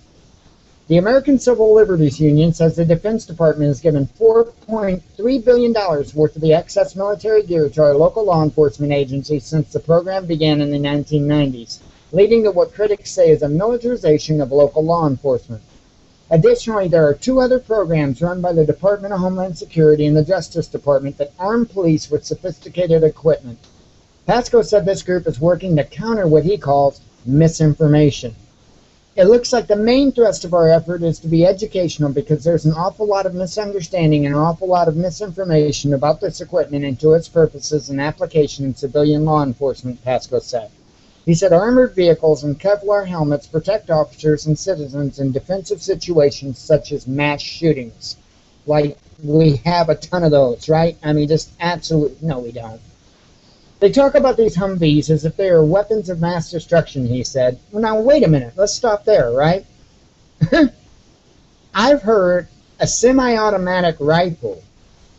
The American Civil Liberties Union says the Defense Department has given $4.3 billion worth of the excess military gear to our local law enforcement agencies since the program began in the 1990s, leading to what critics say is a militarization of local law enforcement. Additionally, there are two other programs run by the Department of Homeland Security and the Justice Department that arm police with sophisticated equipment. Pascoe said this group is working to counter what he calls misinformation. It looks like the main thrust of our effort is to be educational because there's an awful lot of misunderstanding and an awful lot of misinformation about this equipment and to its purposes and application in civilian law enforcement, Pascoe said. He said armored vehicles and Kevlar helmets protect officers and citizens in defensive situations such as mass shootings. Like, we have a ton of those, right? I mean, just absolutely, no, we don't. They talk about these Humvees as if they are weapons of mass destruction, he said. Well, now, wait a minute. Let's stop there, right? I've heard a semi-automatic rifle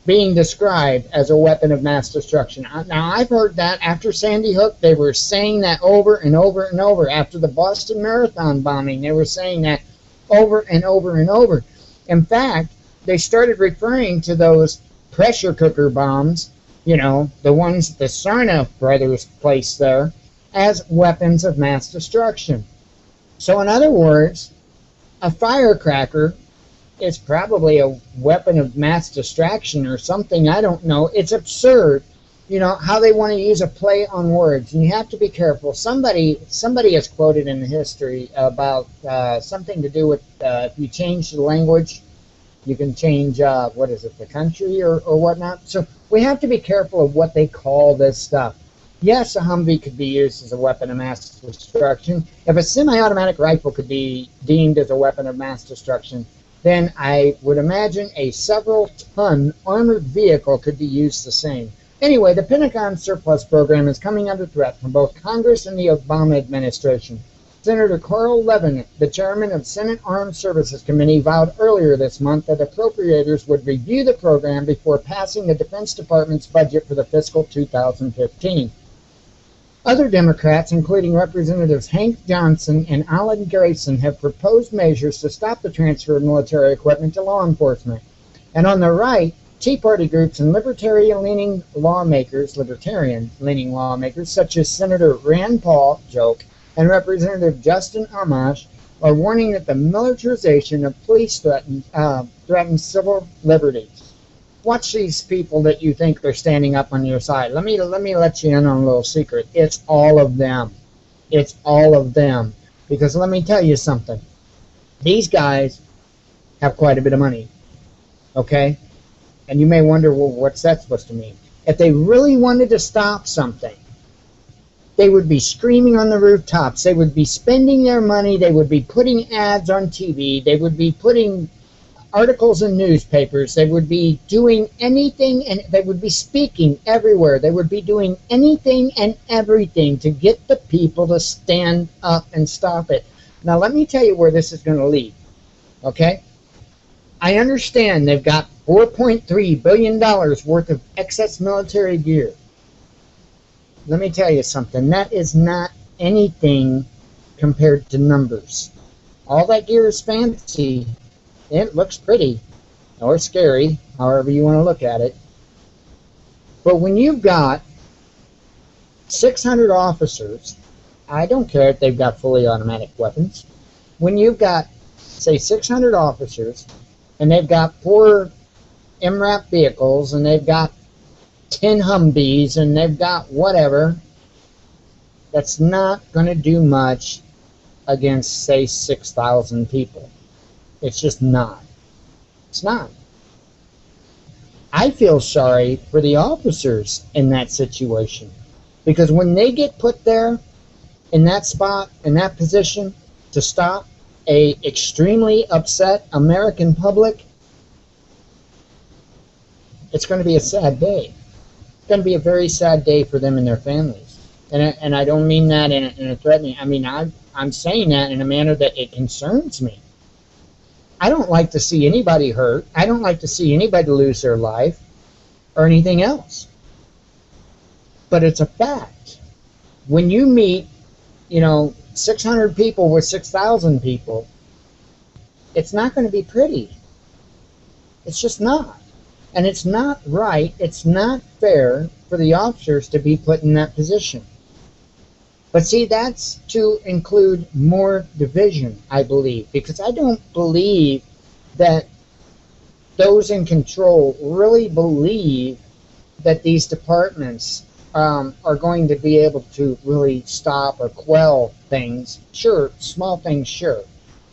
being described as a weapon of mass destruction. Now, I've heard that after Sandy Hook. They were saying that over and over and over. After the Boston Marathon bombing, they were saying that over and over and over. In fact, they started referring to those pressure cooker bombs, you know, the ones the Sarna brothers placed there, as weapons of mass destruction. So in other words, a firecracker is probably a weapon of mass destruction or something, I don't know. It's absurd, you know, how they want to use a play on words. And you have to be careful. Somebody has quoted in the history about something to do with if you change the language, you can change, what is it, the country or whatnot. So we have to be careful of what they call this stuff. Yes, a Humvee could be used as a weapon of mass destruction. If a semi-automatic rifle could be deemed as a weapon of mass destruction, then I would imagine a several-ton armored vehicle could be used the same. Anyway, the Pentagon surplus program is coming under threat from both Congress and the Obama administration. Senator Carl Levin, the chairman of Senate Armed Services Committee, vowed earlier this month that appropriators would review the program before passing the Defense Department's budget for the fiscal 2015. Other Democrats, including Representatives Hank Johnson and Alan Grayson, have proposed measures to stop the transfer of military equipment to law enforcement. And on the right, Tea Party groups and libertarian-leaning lawmakers, such as Senator Rand Paul, and Representative Justin Amash, are warning that the militarization of police threatens civil liberties. Watch these people that you think they're standing up on your side. Let me let you in on a little secret. It's all of them. It's all of them. Because let me tell you something. These guys have quite a bit of money. Okay? And you may wonder, well, what's that supposed to mean? If they really wanted to stop something, they would be screaming on the rooftops. They would be spending their money. They would be putting ads on TV. They would be putting articles in newspapers. They would be doing anything, and they would be speaking everywhere. They would be doing anything and everything to get the people to stand up and stop it. Now, let me tell you where this is going to lead. Okay? I understand they've got $4.3 billion worth of excess military gear. Let me tell you something. That is not anything compared to numbers. All that gear is fancy. It looks pretty or scary, however you want to look at it. But when you've got 600 officers, I don't care if they've got fully automatic weapons. When you've got, say, 600 officers, and they've got 4 MRAP vehicles, and they've got 10 Humvees, and they've got whatever, that's not going to do much against, say, 6,000 people. It's just not. It's not. I feel sorry for the officers in that situation, because when they get put there in that spot, in that position, to stop a extremely upset American public, it's going to be a sad day. It's going to be a very sad day for them and their families. And I don't mean that in a threatening. I mean, I'm saying that in a manner that it concerns me. I don't like to see anybody hurt. I don't like to see anybody lose their life or anything else. But it's a fact. When you meet, 600 people with 6,000 people, it's not going to be pretty. It's just not. And it's not right, it's not fair for the officers to be put in that position. But see, that's to include more division, I believe, because I don't believe that those in control really believe that these departments are going to be able to really stop or quell things. Sure, small things, sure.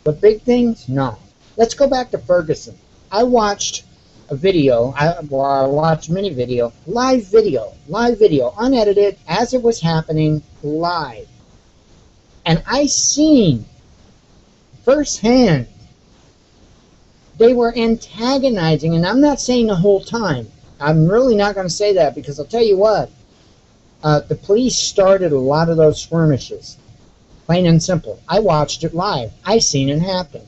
But big things, no. Let's go back to Ferguson. I watched a video, I watched many video, live video, unedited, as it was happening, live. And I seen firsthand they were antagonizing, and I'm not saying the whole time. I'm really not going to say that, because I'll tell you what, the police started a lot of those skirmishes. Plain and simple. I watched it live. I seen it happen.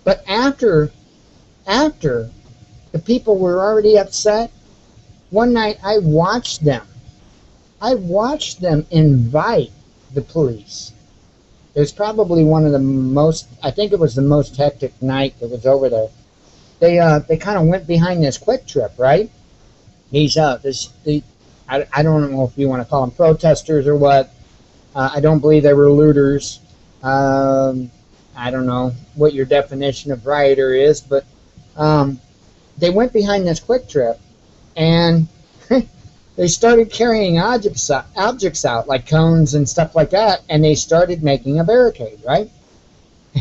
But after the people were already upset, one night I watched them invite the police. It was probably one of the most, I think it was the most hectic night that was over there. They kind of went behind this Quick Trip, right? I don't know if you want to call them protesters or what. I don't believe they were looters. I don't know what your definition of rioter is, but they went behind this Quick Trip, and they started carrying objects out, like cones and stuff like that, and they started making a barricade, right?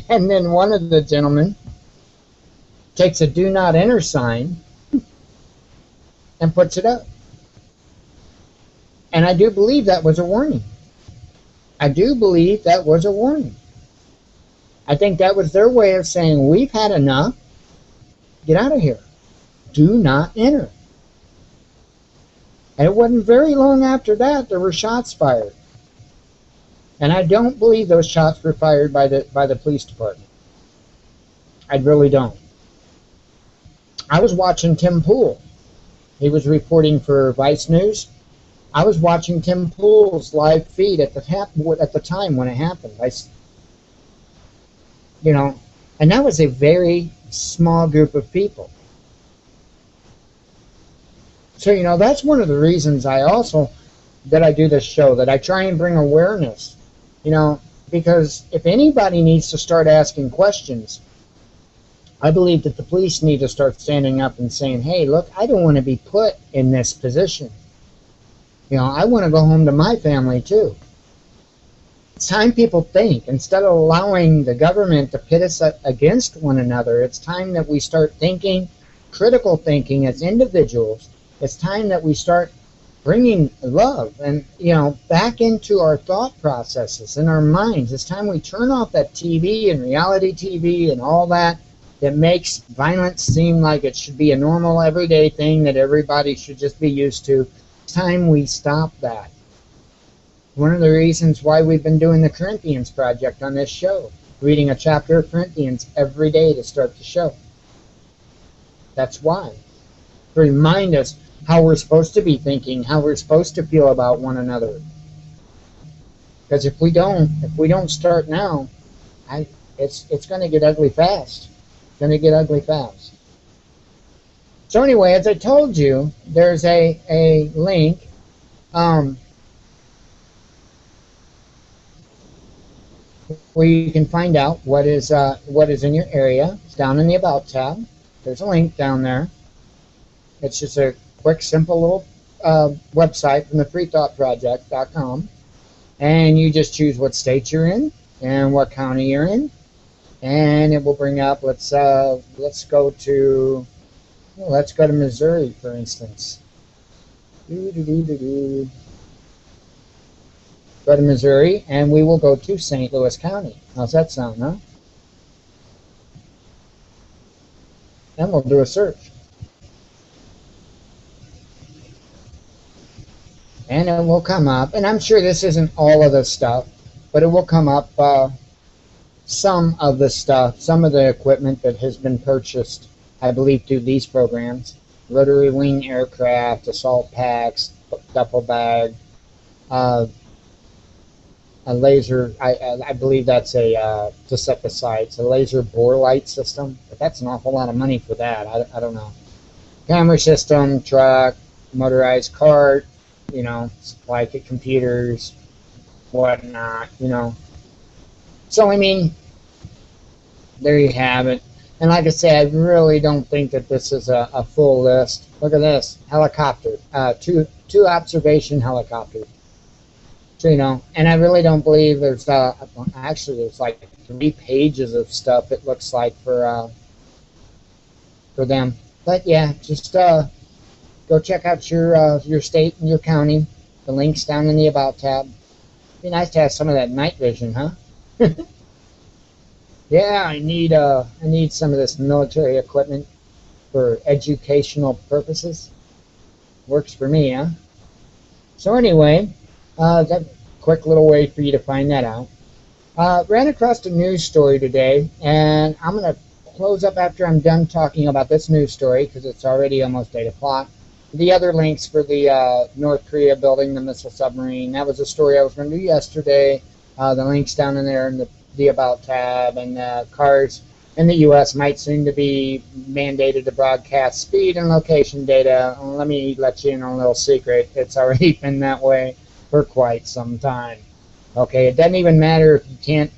And then one of the gentlemen takes a "Do Not Enter" sign and puts it up. And I do believe that was a warning. I do believe that was a warning. I think that was their way of saying, we've had enough. Get out of here. Do not enter. And it wasn't very long after that there were shots fired. And I don't believe those shots were fired by the police department. I really don't. I was watching Tim Pool. He was reporting for Vice News. I was watching Tim Pool's live feed at the time when it happened. And that was a very small group of people. So, that's one of the reasons that I do this show, that I try and bring awareness, because if anybody needs to start asking questions, I believe that the police need to start standing up and saying, hey, look, I don't want to be put in this position. I want to go home to my family too. It's time people think. Instead of allowing the government to pit us against one another, it's time that we start thinking, critical thinking as individuals. It's time that we start bringing love and, back into our thought processes and our minds. It's time we turn off that TV and reality TV and all that makes violence seem like it should be a normal, everyday thing that everybody should just be used to. It's time we stop that. One of the reasons why we've been doing the Corinthians Project on this show, reading a chapter of Corinthians every day to start the show. That's why. To remind us how we're supposed to be thinking, how we're supposed to feel about one another. Because if we don't start now, it's going to get ugly fast. It's going to get ugly fast. So anyway, as I told you, there's a link where you can find out what is in your area. It's down in the About tab. There's a link down there. It's just a quick, simple little website from the freethoughtproject.com, and you just choose what state you're in and what county you're in, and it will bring up. Let's go to Missouri, for instance. Go to Missouri, and we will go to St. Louis County. How's that sound, huh? And we'll do a search. And it will come up, and I'm sure this isn't all of the stuff, but it will come up some of the stuff, some of the equipment that has been purchased, I believe, through these programs. Rotary wing aircraft, assault packs, duffel bag, a laser, I believe that's to set the sights, a laser bore light system, but that's an awful lot of money for that. I don't know. Camera system, truck, motorized cart, supply kit computers, whatnot, So, I mean, there you have it. And like I said, I really don't think that this is a full list. Look at this, helicopter, two observation helicopters. So, and I really don't believe there's actually there's like 3 pages of stuff it looks like for them. But yeah, just go check out your state and your county. The link's down in the About tab. Be nice to have some of that night vision, huh? Yeah, I need some of this military equipment for educational purposes. Works for me, huh? So anyway, that quick little way for you to find that out. Ran across a news story today, and I'm going to close up after I'm done talking about this news story because it's already almost 8 o'clock. The other links for the North Korea building the missile submarine, that was a story I was going to do yesterday. The links down in there in the About tab, and cars in the U.S. might seem to be mandated to broadcast speed and location data. Let me let you in on a little secret. It's already been that way for quite some time. Okay, it doesn't even matter if you can't,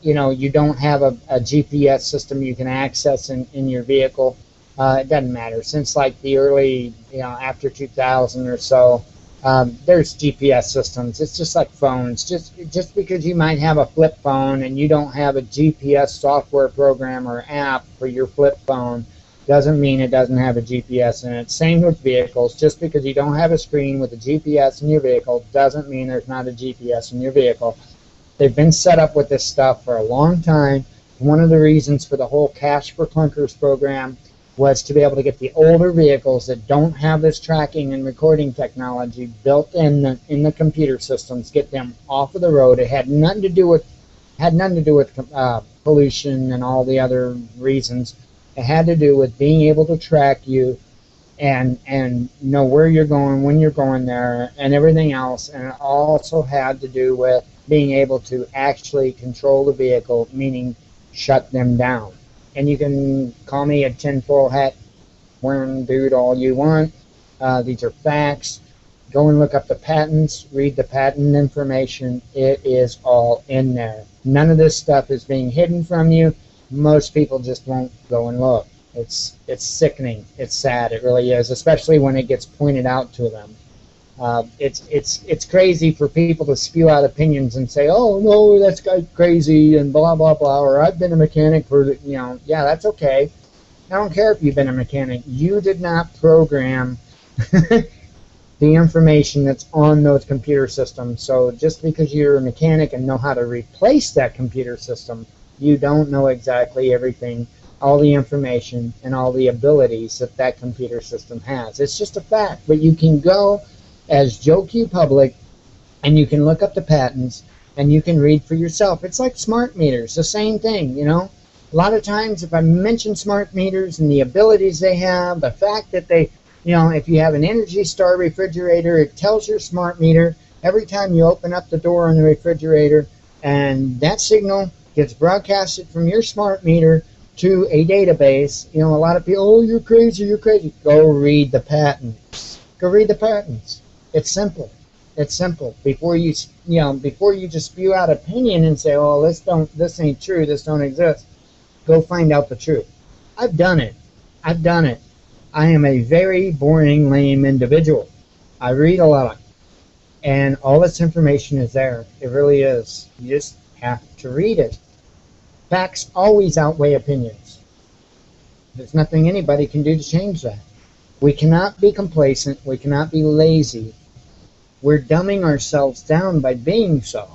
you don't have a GPS system you can access in your vehicle. It doesn't matter. Since like the early, after 2000 or so, there's GPS systems. It's just like phones. Just because you might have a flip phone and you don't have a GPS software program or app for your flip phone doesn't mean it doesn't have a GPS in it. Same with vehicles. Just because you don't have a screen with a GPS in your vehicle doesn't mean there's not a GPS in your vehicle. They've been set up with this stuff for a long time. One of the reasons for the whole Cash for Clunkers program was to be able to get the older vehicles that don't have this tracking and recording technology built in the computer systems, get them off of the road. It had nothing to do with pollution and all the other reasons. It had to do with being able to track you and know where you're going, when you're going there, and everything else. And it also had to do with being able to actually control the vehicle, meaning shut them down. And you can call me a tinfoil hat wearing dude all you want. These are facts. Go and look up the patents, read the patent information. It is all in there. None of this stuff is being hidden from you. Most people just won't go and look. It's sickening. It's sad. It really is, especially when it gets pointed out to them. It's crazy for people to spew out opinions and say, oh no, that's crazy and blah blah blah, or I've been a mechanic for yeah, that's okay. I don't care if you've been a mechanic. You did not program the information that's on those computer systems. So just because you're a mechanic and know how to replace that computer system, you don't know exactly everything, all the information and all the abilities that computer system has. It's just a fact. But you can go as Joe Q Public and you can look up the patents and you can read for yourself. It's like smart meters, the same thing, A lot of times if I mention smart meters and the abilities they have, the fact that they, if you have an Energy Star refrigerator, it tells your smart meter every time you open up the door on the refrigerator, and that signal gets broadcasted from your smart meter to a database. A lot of people, oh, you're crazy, you're crazy. Go read the patent. Go read the patents. It's simple. It's simple. Before you just spew out opinion and say, "Oh, this ain't true. This don't exist." Go find out the truth. I've done it. I've done it. I am a very boring, lame individual. I read a lot, and all this information is there. It really is. You just have to read it. Facts always outweigh opinions. There's nothing anybody can do to change that. We cannot be complacent. We cannot be lazy. We're dumbing ourselves down by being so.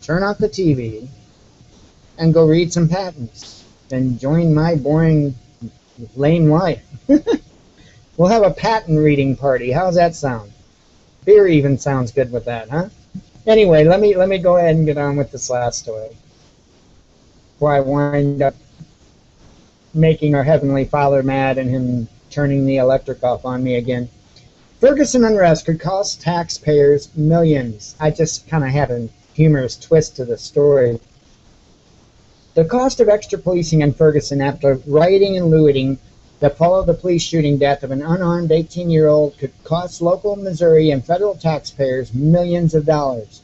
Turn off the TV and go read some patents. Then join my boring, lame life. We'll have a patent reading party. How's that sound? Beer even sounds good with that, huh? Anyway, let me go ahead and get on with this last story before I wind up making our Heavenly Father mad and him turning the electric off on me again. Ferguson unrest could cost taxpayers millions. I just kind of had a humorous twist to the story. The cost of extra policing in Ferguson after rioting and looting that followed the police shooting death of an unarmed 18-year-old could cost local Missouri and federal taxpayers millions of dollars.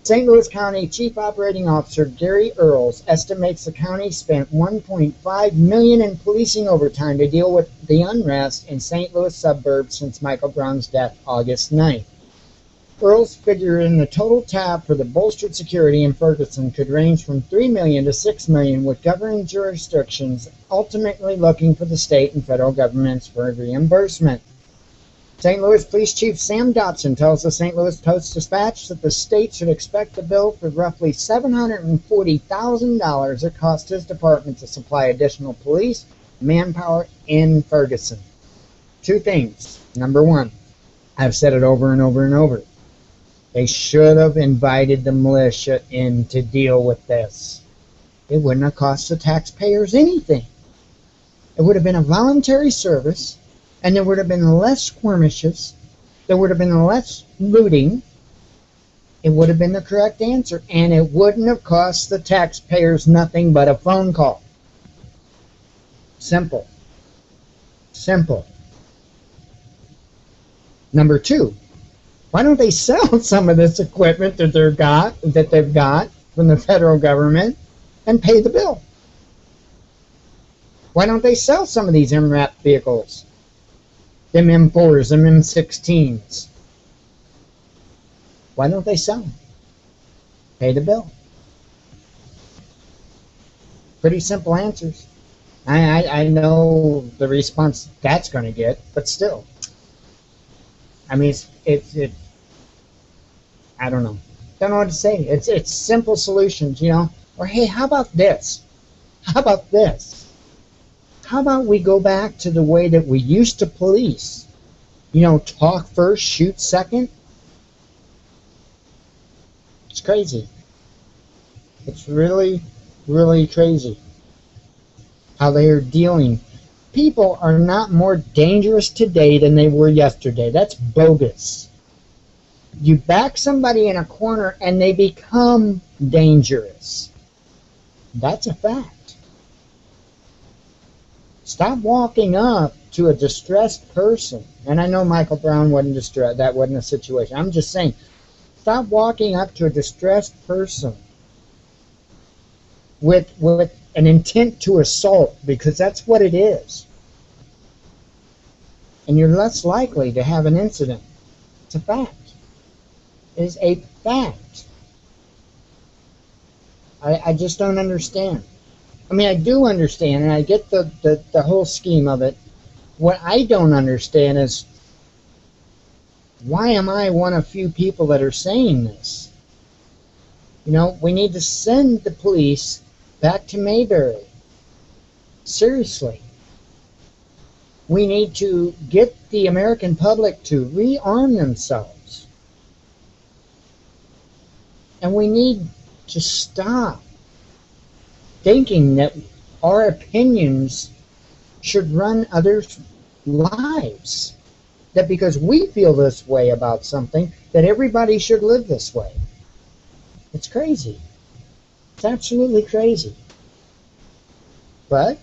St. Louis County Chief Operating Officer Gary Earls estimates the county spent $1.5 million in policing overtime to deal with the unrest in St. Louis suburbs since Michael Brown's death August 9th. Earls figured in the total tab for the bolstered security in Ferguson could range from $3 million to $6 million, with governing jurisdictions ultimately looking for the state and federal governments for reimbursement. St. Louis Police Chief Sam Dotson tells the St. Louis Post-Dispatch that the state should expect a bill for roughly $740,000 it cost his department to supply additional police manpower in Ferguson. Two things. Number one, I've said it over and over and over. They should have invited the militia in to deal with this. It wouldn't have cost the taxpayers anything. It would have been a voluntary service, and there would have been less skirmishes. There would have been less looting. It would have been the correct answer, and it wouldn't have cost the taxpayers nothing but a phone call. Simple. Simple. Number two, why don't they sell some of this equipment that they've got from the federal government and pay the bill? Why don't they sell some of these MRAP vehicles? Them M4s, them M16s. Why don't they sell them? Pay the bill. Pretty simple answers. I know the response that's going to get, but still. I mean, it's I don't know. Don't know what to say. It's simple solutions, Or hey, how about this? How about this? How about we go back to the way that we used to police? Talk first, shoot second. It's crazy. It's really, really crazy how they are dealing. People are not more dangerous today than they were yesterday. That's bogus. You back somebody in a corner and they become dangerous. That's a fact. Stop walking up to a distressed person. And I know Michael Brown wasn't distressed. That wasn't a situation. I'm just saying, stop walking up to a distressed person with an intent to assault, because that's what it is. And you're less likely to have an incident. It's a fact. It is a fact. I just don't understand. I mean, I do understand, and I get the whole scheme of it. What I don't understand is, why am I one of few people that are saying this? We need to send the police back to Mayberry. Seriously. We need to get the American public to rearm themselves. And we need to stop thinking that our opinions should run others' lives. That because we feel this way about something, that everybody should live this way. It's crazy. It's absolutely crazy. But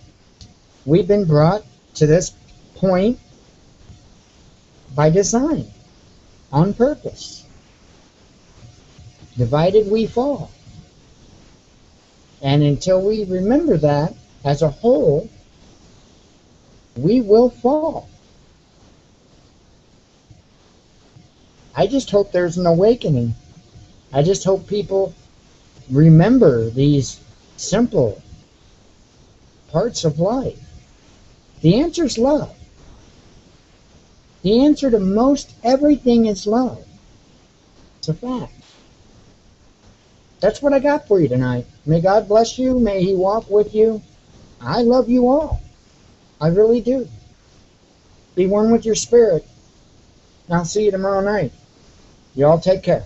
we've been brought to this point by design, on purpose. Divided we fall. And until we remember that as a whole, we will fall. I just hope there's an awakening. I just hope people remember these simple parts of life. The answer is love. The answer to most everything is love. It's a fact. That's what I got for you tonight. May God bless you. May He walk with you. I love you all. I really do. Be one with your spirit. And I'll see you tomorrow night. You all take care.